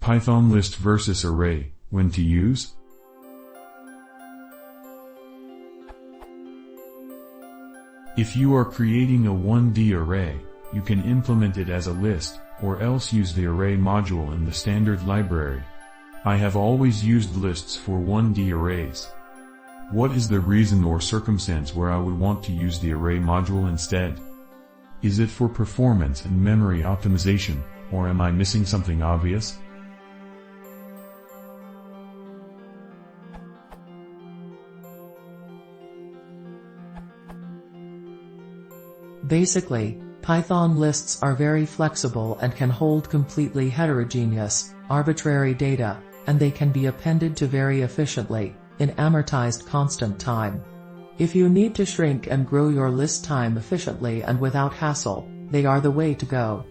Python list versus array, when to use? If you are creating a 1D array, you can implement it as a list, or else use the array module in the standard library. I have always used lists for 1D arrays. What is the reason or circumstance where I would want to use the array module instead? Is it for performance and memory optimization, or am I missing something obvious? Basically, Python lists are very flexible and can hold completely heterogeneous, arbitrary data, and they can be appended to very efficiently, in amortized constant time. If you need to shrink and grow your list time efficiently and without hassle, they are the way to go.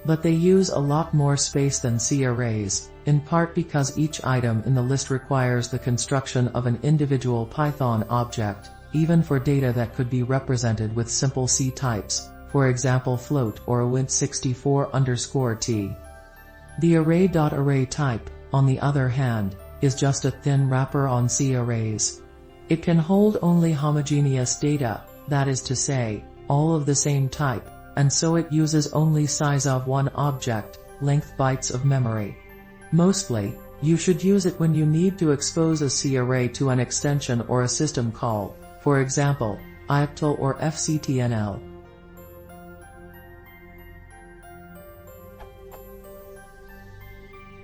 But they use a lot more space than C arrays, in part because each item in the list requires the construction of an individual Python object, even for data that could be represented with simple C types, for example float or a int64_t. The array.array type, on the other hand, is just a thin wrapper on C arrays. It can hold only homogeneous data, that is to say, all of the same type, and so it uses only size of one object, length bytes of memory. Mostly, you should use it when you need to expose a C array to an extension or a system call, for example, IPTL or fctnl.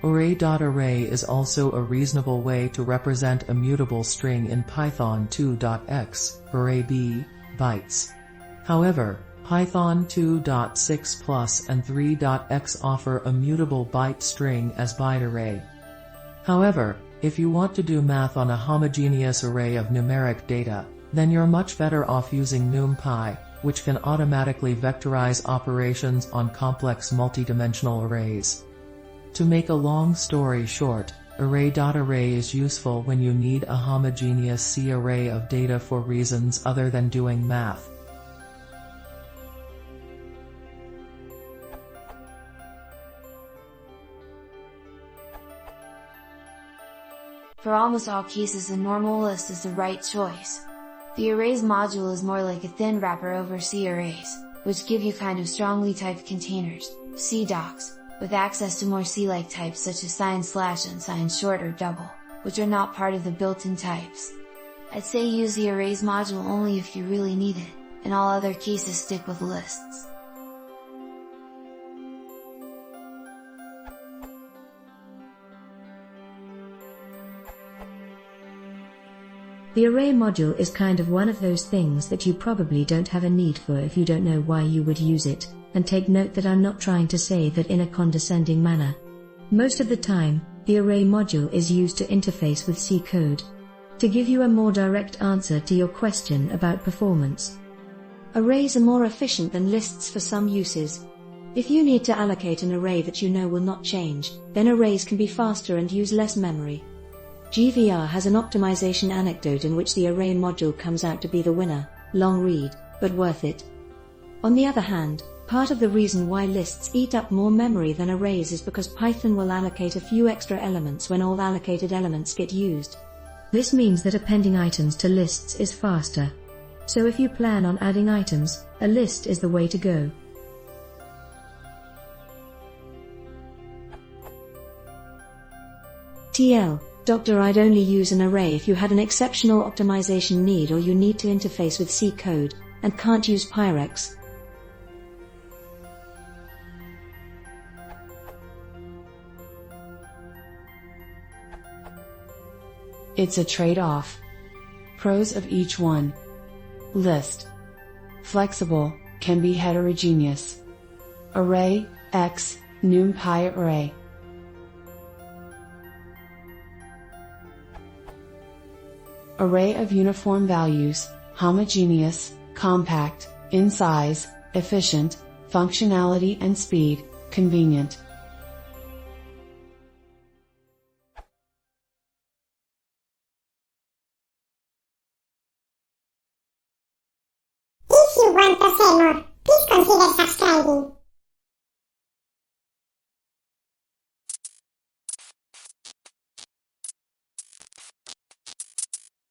Array.array is also a reasonable way to represent a mutable string in Python 2.x, array b, bytes. However, Python 2.6+ and 3.x offer a mutable byte string as byte array. However, if you want to do math on a homogeneous array of numeric data, then you're much better off using NumPy, which can automatically vectorize operations on complex multidimensional arrays. To make a long story short, array.array is useful when you need a homogeneous C array of data for reasons other than doing math. For almost all cases, a normal list is the right choice. The arrays module is more like a thin wrapper over C arrays, which give you kind of strongly typed containers, C docs, with access to more C-like types such as sign/, unsigned, short or double, which are not part of the built-in types. I'd say use the arrays module only if you really need it, in all other cases stick with lists. The array module is kind of one of those things that you probably don't have a need for if you don't know why you would use it, and take note that I'm not trying to say that in a condescending manner. Most of the time, the array module is used to interface with C code. To give you a more direct answer to your question about performance, arrays are more efficient than lists for some uses. If you need to allocate an array that you know will not change, then arrays can be faster and use less memory. GVR has an optimization anecdote in which the array module comes out to be the winner. Long read, but worth it. On the other hand, part of the reason why lists eat up more memory than arrays is because Python will allocate a few extra elements when all allocated elements get used. This means that appending items to lists is faster. So if you plan on adding items, a list is the way to go. TL Doctor, I'd only use an array if you had an exceptional optimization need or you need to interface with C code, and can't use Pyrex. It's a trade-off. Pros of each one. List. Flexible, can be heterogeneous. Array, X, NumPy array. Array of uniform values, homogeneous, compact, in size, efficient, functionality and speed, convenient.